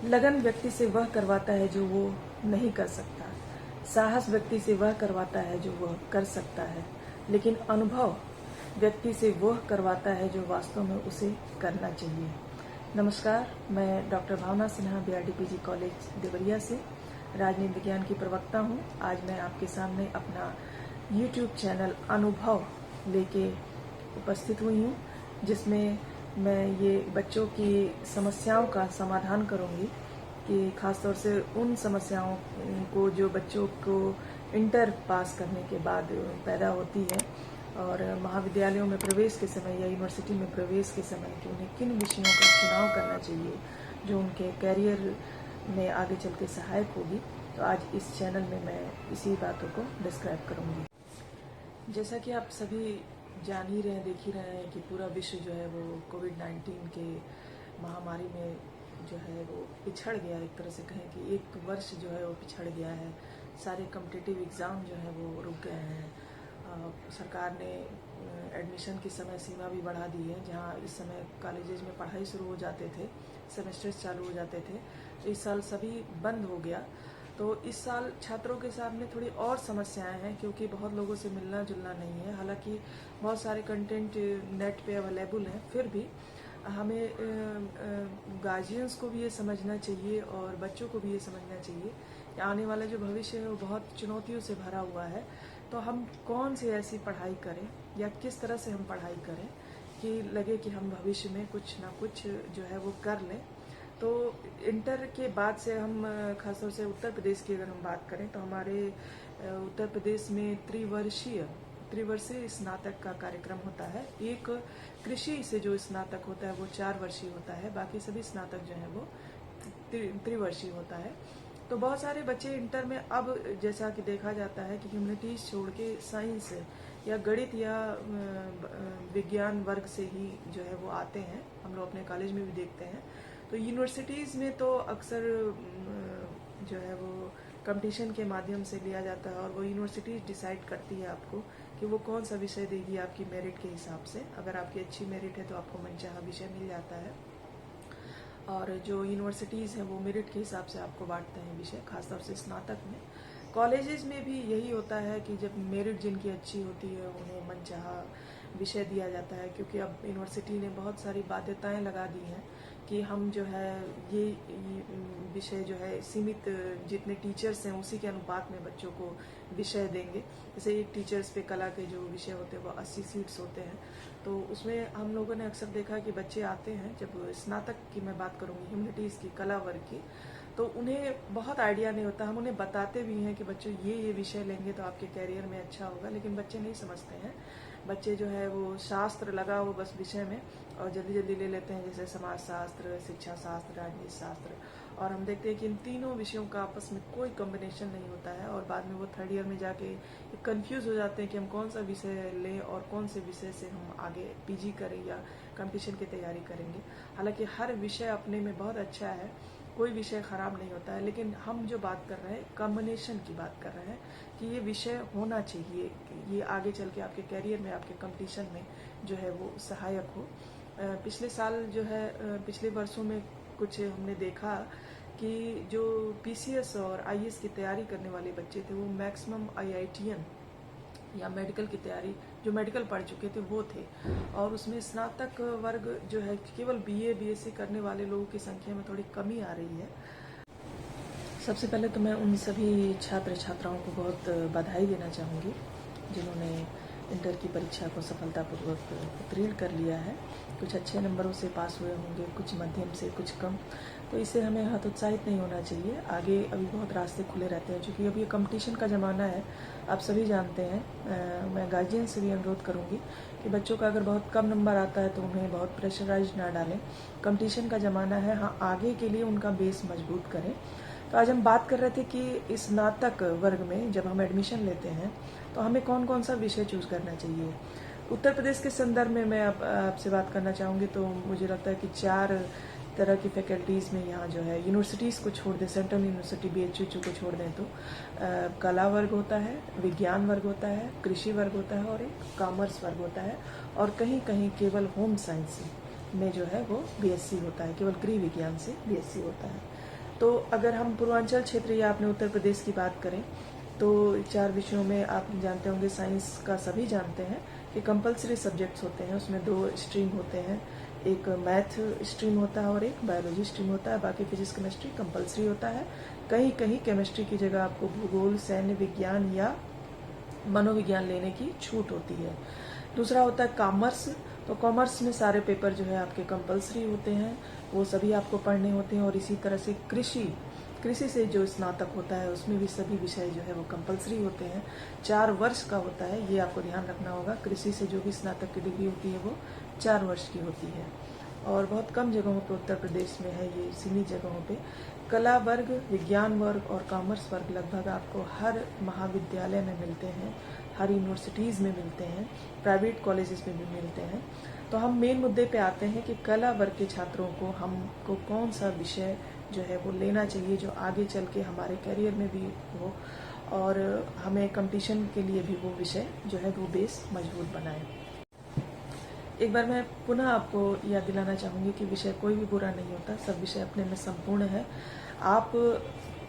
लगन व्यक्ति से वह करवाता है जो वो नहीं कर सकता। साहस व्यक्ति से वह करवाता है जो वह कर सकता है, लेकिन अनुभव व्यक्ति से वह करवाता है जो वास्तव में उसे करना चाहिए। नमस्कार, मैं डॉक्टर भावना सिन्हा बीआरडीपीजी कॉलेज देवरिया से राजनीति विज्ञान की प्रवक्ता हूँ। आज मैं आपके सामने अपना YouTube चैनल अनुभव लेके उपस्थित हुई हूँ, जिसमें मैं ये बच्चों की समस्याओं का समाधान करूँगी कि खासतौर से उन समस्याओं को जो बच्चों को इंटर पास करने के बाद पैदा होती है और महाविद्यालयों में प्रवेश के समय या यूनिवर्सिटी में प्रवेश के समय कि उन्हें किन विषयों का चुनाव करना चाहिए जो उनके कैरियर में आगे चल के सहायक होगी। तो आज इस चैनल में मैं इसी बातों को डिस्क्राइब करूँगी। जैसा कि आप सभी जान ही रहे हैं, देख ही रहे हैं कि पूरा विश्व जो है वो कोविड-19 के महामारी में जो है वो पिछड़ गया। एक तरह से कहें कि एक वर्ष जो है वो पिछड़ गया है। सारे कॉम्पिटिटिव एग्ज़ाम जो है वो रुक गए हैं। सरकार ने एडमिशन की समय सीमा भी बढ़ा दी है। जहां इस समय कॉलेजेस में पढ़ाई शुरू हो जाते थे, सेमेस्टर्स चालू हो जाते थे, तो इस साल सभी बंद हो गया। तो इस साल छात्रों के सामने थोड़ी और समस्याएं हैं, क्योंकि बहुत लोगों से मिलना जुलना नहीं है। हालांकि बहुत सारे कंटेंट नेट पे अवेलेबल हैं, फिर भी हमें गार्जियंस को भी ये समझना चाहिए और बच्चों को भी ये समझना चाहिए कि आने वाला जो भविष्य है वो बहुत चुनौतियों से भरा हुआ है। तो हम कौन सी ऐसी पढ़ाई करें या किस तरह से हम पढ़ाई करें कि लगे कि हम भविष्य में कुछ ना कुछ जो है वो कर लें। तो इंटर के बाद से हम खासतौर से उत्तर प्रदेश की अगर हम बात करें तो हमारे उत्तर प्रदेश में त्रिवर्षीय स्नातक का कार्यक्रम होता है। एक कृषि से जो स्नातक होता है वो 4 वर्षीय होता है, बाकी सभी स्नातक जो है वो त्रिवर्षीय होता है। तो बहुत सारे बच्चे इंटर में अब जैसा कि देखा जाता है कि ह्यूमैनिटीज छोड़ के साइंस या गणित या विज्ञान वर्ग से ही जो है वो आते हैं। हम लोग अपने कॉलेज में भी देखते हैं। तो यूनिवर्सिटीज़ में तो अक्सर जो है वो कंपटीशन के माध्यम से लिया जाता है और वो यूनिवर्सिटी डिसाइड करती है आपको कि वो कौन सा विषय देगी आपकी मेरिट के हिसाब से। अगर आपकी अच्छी मेरिट है तो आपको मनचाहा विषय मिल जाता है, और जो यूनिवर्सिटीज़ हैं वो मेरिट के हिसाब से आपको बांटते हैं विषय, खासतौर से स्नातक में। कॉलेजेस में भी यही होता है कि जब मेरिट जिनकी अच्छी होती है उन्हें मनचाहा विषय दिया जाता है, क्योंकि अब यूनिवर्सिटी ने बहुत सारी बाध्यताएं लगा दी हैं कि हम जो है ये विषय जो है सीमित जितने टीचर्स हैं उसी के अनुपात में बच्चों को विषय देंगे। जैसे एक टीचर्स पे कला के जो विषय होते हैं वो 80 सीट्स होते हैं, तो उसमें हम लोगों ने अक्सर देखा कि बच्चे आते हैं, जब स्नातक की मैं बात करूँगी ह्यूमैनिटीज़ की, कला वर्ग की, तो उन्हें बहुत आइडिया नहीं होता। हम उन्हें बताते भी हैं कि बच्चों ये विषय लेंगे तो आपके कैरियर में अच्छा होगा, लेकिन बच्चे नहीं समझते हैं। बच्चे जो है वो शास्त्र लगा वो बस विषय में और जल्दी जल्दी ले लेते हैं, जैसे समाज शास्त्र, शिक्षा शास्त्र, राजनीति शास्त्र, और हम देखते हैं कि इन तीनों विषयों का आपस में कोई कॉम्बिनेशन नहीं होता है और बाद में वो थर्ड ईयर में जाके कंफ्यूज हो जाते हैं कि हम कौन सा विषय लें और कौन से विषय से हम आगे पीजी करें या कंपटीशन की तैयारी करेंगे। हालांकि हर विषय अपने में बहुत अच्छा है, कोई विषय खराब नहीं होता है, लेकिन हम जो बात कर रहे हैं कॉम्बिनेशन की बात कर रहे हैं कि ये विषय होना चाहिए, ये आगे चल के आपके कैरियर में, आपके कंपटीशन में जो है वो सहायक हो। पिछले साल जो है पिछले वर्षों में कुछ हमने देखा कि जो पीसीएस और आईएएस की तैयारी करने वाले बच्चे थे वो मैक्सिमम आईआईटीएन या मेडिकल की तैयारी, जो मेडिकल पढ़ चुके थे वो थे, और उसमें स्नातक वर्ग जो है केवल बीए बीएससी करने वाले लोगों की संख्या में थोड़ी कमी आ रही है। सबसे पहले तो मैं उन सभी छात्र छात्राओं को बहुत बधाई देना चाहूँगी जिन्होंने इंटर की परीक्षा को सफलतापूर्वक उत्तीर्ण कर लिया है। कुछ अच्छे नंबरों से पास हुए होंगे, कुछ मध्यम से, कुछ कम। तो इससे हमें हतोत्साहित नहीं होना चाहिए। आगे अभी बहुत रास्ते खुले रहते हैं, क्योंकि अभी ये कंपटीशन का ज़माना है, आप सभी जानते हैं। मैं गार्जियन से भी अनुरोध करूँगी कि बच्चों का अगर बहुत कम नंबर आता है तो उन्हें बहुत प्रेशराइज ना डालें। कंपटीशन का ज़माना है, हाँ, आगे के लिए उनका बेस मजबूत करें। तो आज हम बात कर रहे थे कि स्नातक वर्ग में जब हम एडमिशन लेते हैं तो हमें कौन कौन सा विषय चूज करना चाहिए। उत्तर प्रदेश के संदर्भ में मैं आपसे बात करना चाहूँगी। तो मुझे लगता है कि 4 तरह की फैकल्टीज़ में यहाँ जो है यूनिवर्सिटीज़ को छोड़ दें, सेंट्रल यूनिवर्सिटी बीएचयू को छोड़ दें तो कला वर्ग होता है, विज्ञान वर्ग होता है, कृषि वर्ग होता है और एक कॉमर्स वर्ग होता है, और कहीं कहीं केवल होम साइंस में जो है वो बीएससी होता है, केवल गृह विज्ञान से बीएससी होता है। तो अगर हम पूर्वांचल क्षेत्र या अपने उत्तर प्रदेश की बात करें तो 4 विषयों में आप जानते होंगे, साइंस का सभी जानते हैं कि कंपलसरी सब्जेक्ट्स होते हैं। उसमें 2 स्ट्रीम होते हैं, एक मैथ स्ट्रीम होता है और एक बायोलॉजी स्ट्रीम होता है। बाकी फिजिक्स केमिस्ट्री कंपलसरी होता है। कहीं कहीं केमिस्ट्री की जगह आपको भूगोल, सैन्य विज्ञान या मनोविज्ञान लेने की छूट होती है। दूसरा होता है कॉमर्स। तो कॉमर्स में सारे पेपर जो है आपके कंपलसरी होते हैं, वो सभी आपको पढ़ने होते हैं। और इसी तरह से कृषि से जो स्नातक होता है उसमें भी सभी विषय जो है वो कंपलसरी होते हैं। 4 वर्ष का होता है, ये आपको ध्यान रखना होगा। कृषि से जो भी स्नातक की डिग्री होती है वो 4 वर्ष की होती है। और बहुत कम जगहों पे उत्तर प्रदेश में है, ये सीमित जगहों पे। कला वर्ग, विज्ञान वर्ग और कॉमर्स वर्ग लगभग आपको हर महाविद्यालय में मिलते हैं, हर यूनिवर्सिटीज़ में मिलते हैं, प्राइवेट कॉलेजेस में भी मिलते हैं। तो हम मेन मुद्दे पे आते हैं कि कला वर्ग के छात्रों को हमको कौन सा विषय जो है वो लेना चाहिए जो आगे चल के हमारे करियर में भी हो और हमें कंपटीशन के लिए भी वो विषय जो है वो बेस मजबूत बनाए। एक बार मैं पुनः आपको याद दिलाना चाहूँगी कि विषय कोई भी बुरा नहीं होता, सब विषय अपने में संपूर्ण है। आप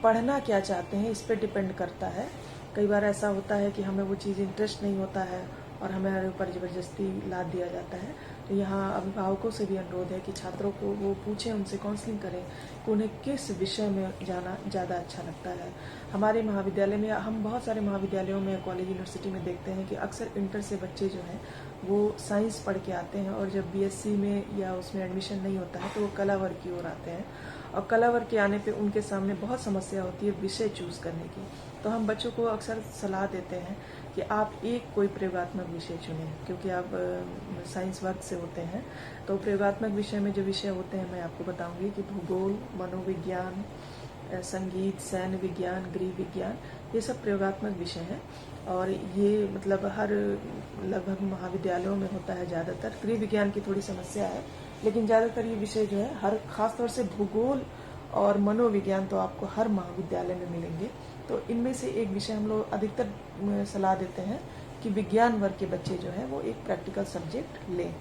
पढ़ना क्या चाहते हैं इस पर डिपेंड करता है। कई बार ऐसा होता है कि हमें वो चीज़ इंटरेस्ट नहीं होता है और हमारे ऊपर ज़बरदस्ती लाद दिया जाता है। तो यहाँ अभिभावकों से भी अनुरोध है कि छात्रों को वो पूछें, उनसे काउंसलिंग करें कि उन्हें किस विषय में जाना ज़्यादा अच्छा लगता है। हमारे महाविद्यालय में, हम बहुत सारे महाविद्यालयों में, कॉलेज, यूनिवर्सिटी में देखते हैं कि अक्सर इंटर से बच्चे जो हैं वो साइंस पढ़ के आते हैं और जब बीएससी में या उसमें एडमिशन नहीं होता है तो वो कला वर्ग की ओर आते हैं। और कला वर्ग के आने पे उनके सामने बहुत समस्या होती है विषय चूज़ करने की। तो हम बच्चों को अक्सर सलाह देते हैं कि आप एक कोई प्रयोगात्मक विषय चुनें, क्योंकि आप साइंस वर्ग से होते हैं। तो प्रयोगात्मक विषय में जो विषय होते हैं मैं आपको बताऊंगी कि भूगोल, मनोविज्ञान, संगीत, सैन्य विज्ञान, गृह विज्ञान, ये सब प्रयोगात्मक विषय हैं। और ये मतलब हर लगभग महाविद्यालयों में होता है ज़्यादातर। गृह विज्ञान की थोड़ी समस्या है, लेकिन ज़्यादातर ये विषय जो है हर, खासतौर से भूगोल और मनोविज्ञान तो आपको हर महाविद्यालय में मिलेंगे। तो इनमें से एक विषय हम लोग अधिकतर सलाह देते हैं कि विज्ञान वर्ग के बच्चे जो है वो एक प्रैक्टिकल सब्जेक्ट लें।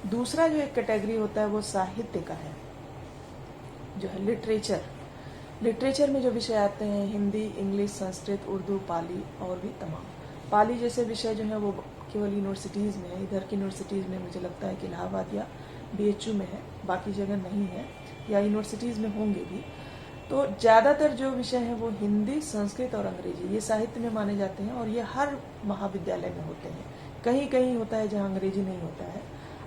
दूसरा जो एक कैटेगरी होता है वो साहित्य का है, जो है लिटरेचर में जो विषय आते हैं हिंदी, इंग्लिश, संस्कृत, उर्दू, पाली और भी तमाम। पाली जैसे विषय जो है वो केवल यूनिवर्सिटीज़ में है। इधर की यूनिवर्सिटीज़ में मुझे लगता है कि इलाहाबाद या बीएचयू में है, बाकी जगह नहीं है, या यूनिवर्सिटीज़ में होंगे भी। तो ज़्यादातर जो विषय हैं वो हिंदी, संस्कृत और अंग्रेजी, ये साहित्य में माने जाते हैं और ये हर महाविद्यालय में होते हैं। कहीं कहीं होता है जहाँ अंग्रेजी नहीं होता है।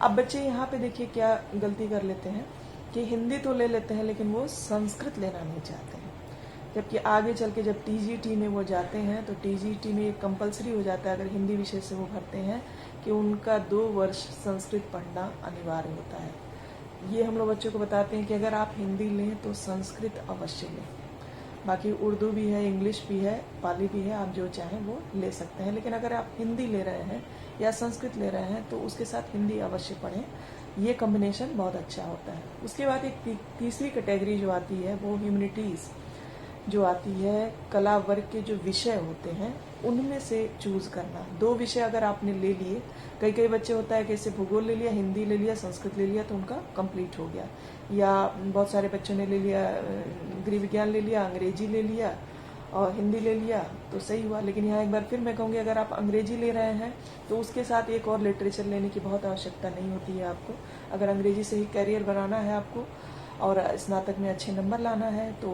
अब बच्चे यहाँ पे देखिए क्या गलती कर लेते हैं कि हिंदी तो ले लेते हैं लेकिन वो संस्कृत लेना नहीं चाहते हैं। जबकि आगे चल के जब टीजीटी में वो जाते हैं तो टीजीटी में एक कंपलसरी हो जाता है, अगर हिंदी विषय से वो भरते हैं, कि उनका 2 वर्ष संस्कृत पढ़ना अनिवार्य होता है। ये हम लोग बच्चों को बताते हैं कि अगर आप हिंदी लें तो संस्कृत अवश्य लें। बाकी उर्दू भी है, इंग्लिश भी है, पाली भी है, आप जो चाहें वो ले सकते हैं। लेकिन अगर आप हिंदी ले रहे हैं या संस्कृत ले रहे हैं तो उसके साथ हिंदी अवश्य पढ़ें। ये कॉम्बिनेशन बहुत अच्छा होता है। उसके बाद एक तीसरी कैटेगरी जो आती है वो ह्यूमैनिटीज़ जो आती है। कला वर्ग के जो विषय होते हैं उनमें से चूज़ करना। 2 विषय अगर आपने ले लिए, कई बच्चे होता है कि जैसे भूगोल ले लिया, हिंदी ले लिया, संस्कृत ले लिया तो उनका कंप्लीट हो गया। या बहुत सारे बच्चों ने ले लिया गृह विज्ञान ले लिया, अंग्रेजी ले लिया और हिंदी ले लिया तो सही हुआ। लेकिन यहाँ एक बार फिर मैं कहूँगी, अगर आप अंग्रेजी ले रहे हैं तो उसके साथ एक और लिटरेचर लेने की बहुत आवश्यकता नहीं होती है आपको। अगर अंग्रेजी से ही करियर बनाना है आपको और स्नातक में अच्छे नंबर लाना है तो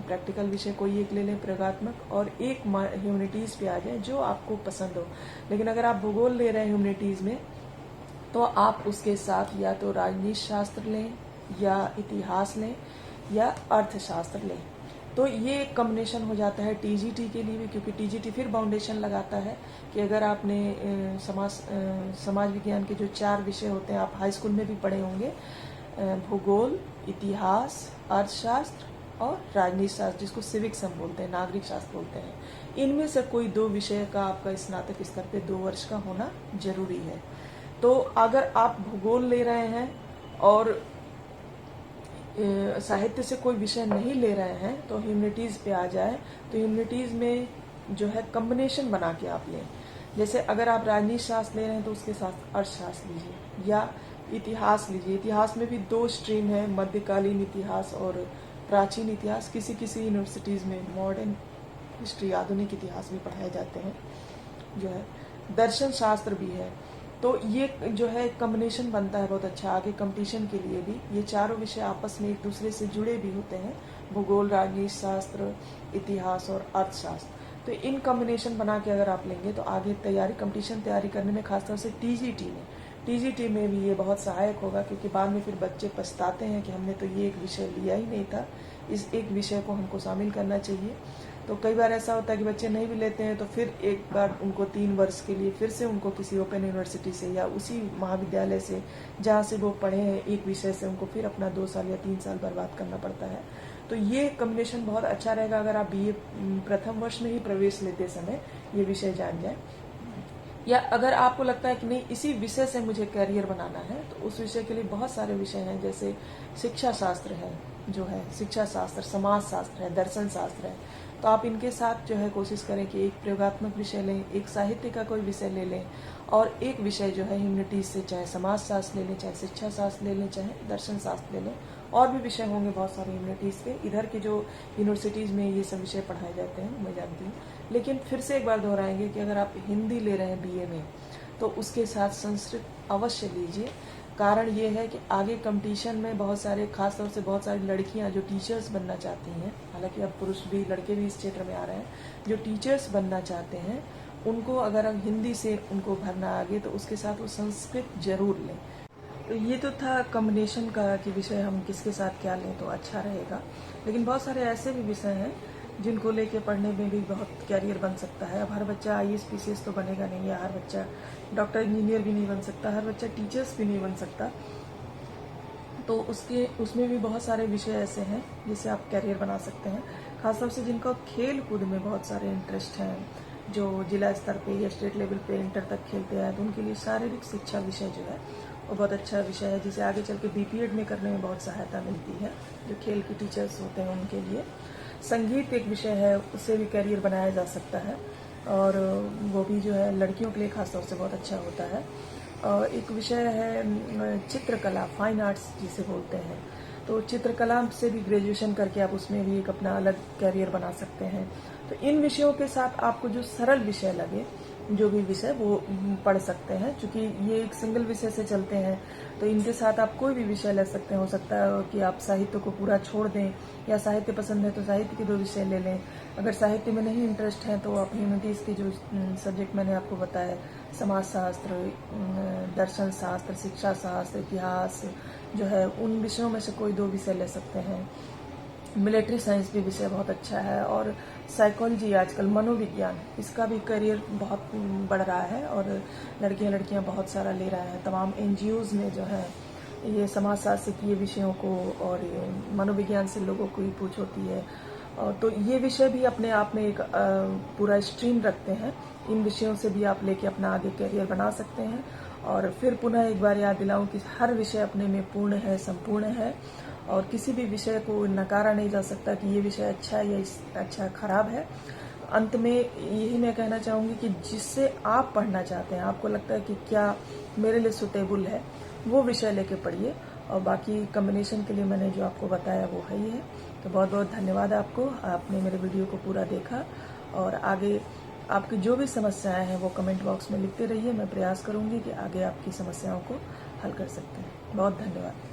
प्रैक्टिकल विषय कोई एक ले लें प्रयोगात्मक, और एक ह्यूमैनिटीज़ पे आ जाए जो आपको पसंद हो। लेकिन अगर आप भूगोल ले रहे हैं ह्यूमैनिटीज़ में तो आप उसके साथ या तो राजनीति शास्त्र लें या इतिहास लें या अर्थशास्त्र लें। तो ये एक कॉम्बिनेशन हो जाता है टीजीटी के लिए भी, क्योंकि टीजीटी फिर बाउंडेशन लगाता है कि अगर आपने समाज विज्ञान के जो 4 विषय होते हैं, आप हाई स्कूल में भी पढ़े होंगे, भूगोल, इतिहास, अर्थशास्त्र और राजनीति शास्त्र, जिसको सिविक्स हम बोलते हैं, नागरिक शास्त्र बोलते हैं, इनमें से कोई 2 विषय का आपका स्नातक स्तर पे 2 वर्ष का होना जरूरी है। तो अगर आप भूगोल ले रहे हैं और साहित्य से कोई विषय नहीं ले रहे हैं तो ह्यूमैनिटीज़ पे आ जाए। तो ह्यूमैनिटीज़ में जो है कॉम्बिनेशन बना के आप लें। जैसे अगर आप राजनीति शास्त्र ले रहे हैं तो उसके साथ अर्थशास्त्र लीजिए या इतिहास लीजिए। इतिहास में भी 2 स्ट्रीम है, मध्यकालीन इतिहास और प्राचीन इतिहास, किसी किसी यूनिवर्सिटीज़ में मॉडर्न हिस्ट्री, आधुनिक इतिहास भी पढ़ाए जाते हैं, जो है दर्शन शास्त्र भी है। तो ये जो है कॉम्बिनेशन बनता है बहुत अच्छा आगे कंपटीशन के लिए भी। ये चारों विषय आपस में एक दूसरे से जुड़े भी होते हैं, भूगोल, राजनीति शास्त्र, इतिहास और अर्थशास्त्र। तो इन कॉम्बिनेशन बना के अगर आप लेंगे तो आगे कंपटीशन तैयारी करने में, खासतौर से टीजीटी में भी ये बहुत सहायक होगा, क्योंकि बाद में फिर बच्चे पछताते हैं कि हमने तो ये एक विषय लिया ही नहीं था, इस एक विषय को हमको शामिल करना चाहिए। तो कई बार ऐसा होता है कि बच्चे नहीं भी लेते हैं, तो फिर एक बार उनको 3 वर्ष के लिए फिर से उनको किसी ओपन यूनिवर्सिटी से या उसी महाविद्यालय से जहाँ से वो पढ़े हैं एक विषय से, उनको फिर अपना 2 साल या 3 साल बर्बाद करना पड़ता है। तो ये कॉम्बिनेशन बहुत अच्छा रहेगा अगर आप बीए प्रथम वर्ष में ही प्रवेश लेते समय ये विषय जान जाए, या अगर आपको लगता है कि नहीं इसी विषय से मुझे करियर बनाना है, तो उस विषय के लिए बहुत सारे विषय हैं, जैसे शिक्षा शास्त्र है, जो है शिक्षा शास्त्र, समाज शास्त्र है, दर्शन शास्त्र है। तो आप इनके साथ जो है कोशिश करें कि एक प्रयोगात्मक विषय लें, एक साहित्य का कोई विषय ले लें, और एक विषय जो है ह्यूमैनिटीज से, चाहे समाज शास्त्र ले लें, चाहे शिक्षा शास्त्र ले लें, चाहे दर्शन शास्त्र ले लें। और भी विषय होंगे बहुत सारे ह्यूमैनिटीज के, इधर की जो यूनिवर्सिटीज़ में ये सब विषय पढ़ाए जाते हैं मैं जानती हूँ। लेकिन फिर से एक बार दोहराएंगे कि अगर आप हिंदी ले रहे हैं बीए में, तो उसके साथ संस्कृत अवश्य लीजिए। कारण ये है कि आगे कंपटीशन में बहुत सारे, खासतौर से बहुत सारी लड़कियां जो टीचर्स बनना चाहती हैं, हालांकि अब पुरुष भी, लड़के भी इस क्षेत्र में आ रहे हैं, जो टीचर्स बनना चाहते हैं, उनको अगर हम हिंदी से उनको भरना आगे, तो उसके साथ वो संस्कृत जरूर लें। तो ये तो था कॉम्बिनेशन का कि विषय हम किसके साथ क्या लें तो अच्छा रहेगा। लेकिन बहुत सारे ऐसे भी विषय हैं जिनको लेके पढ़ने में भी बहुत कैरियर बन सकता है। अब हर बच्चा आईएएस पीसीएस तो बनेगा नहीं, या हर बच्चा डॉक्टर इंजीनियर भी नहीं बन सकता, हर बच्चा टीचर्स भी नहीं बन सकता। तो उसमें भी बहुत सारे विषय ऐसे हैं जिससे आप कैरियर बना सकते हैं। खासतौर से जिनको खेल कूद में बहुत सारे इंटरेस्ट हैं, जो जिला स्तर पे या स्टेट लेवल पे इंटर तक खेलते हैं, तो उनके लिए शारीरिक शिक्षा विषय जो है वो बहुत अच्छा विषय है, जिसे आगे चल के बीपीएड में करने में बहुत सहायता मिलती है, जो खेल के टीचर्स होते हैं उनके लिए। संगीत एक विषय है, उससे भी करियर बनाया जा सकता है, और वो भी जो है लड़कियों के लिए खासतौर से बहुत अच्छा होता है। और एक विषय है चित्रकला, फाइन आर्ट्स जिसे बोलते हैं, तो चित्रकला से भी ग्रेजुएशन करके आप उसमें भी एक अपना अलग कैरियर बना सकते हैं। तो इन विषयों के साथ आपको जो सरल विषय लगे, जो भी विषय, वो पढ़ सकते हैं। क्योंकि ये एक सिंगल विषय से चलते हैं, तो इनके साथ आप कोई भी विषय ले सकते हैं। हो सकता है कि आप साहित्य को पूरा छोड़ दें, या साहित्य पसंद है तो साहित्य के 2 विषय ले लें। अगर साहित्य में नहीं इंटरेस्ट है तो आप ह्यूमैनिटीज़ के जो सब्जेक्ट मैंने आपको बताया, समाज शास्त्र, दर्शन शास्त्र, शिक्षा शास्त्र, इतिहास जो है, उन विषयों में से कोई 2 विषय ले सकते हैं। मिलिट्री साइंस भी विषय बहुत अच्छा है, और साइकोलॉजी, आजकल मनोविज्ञान, इसका भी करियर बहुत बढ़ रहा है, और लड़कियां बहुत सारा ले रहा है। तमाम एनजीओज में जो है ये समाजशास्त्र के विषयों को और मनोविज्ञान से लोगों को ही पूछ होती है, और तो ये विषय भी अपने आप में एक पूरा स्ट्रीम रखते हैं। इन विषयों से भी आप लेके अपना आगे करियर बना सकते हैं। और फिर पुनः एक बार याद दिलाऊं कि हर विषय अपने में पूर्ण है, संपूर्ण है, और किसी भी विषय को नकारा नहीं जा सकता कि ये विषय अच्छा है या अच्छा खराब है। अंत में यही मैं कहना चाहूँगी कि जिससे आप पढ़ना चाहते हैं, आपको लगता है कि क्या मेरे लिए सुटेबल है, वो विषय लेके पढ़िए। और बाकी कॉम्बिनेशन के लिए मैंने जो आपको बताया वो है ही है। तो बहुत बहुत धन्यवाद आपको, आपने मेरे वीडियो को पूरा देखा। और आगे आपकी जो भी समस्याएं हैं वो कमेंट बॉक्स में लिखते रहिए, मैं प्रयास करूँगी कि आगे आपकी समस्याओं को हल कर सकते हैं। बहुत धन्यवाद।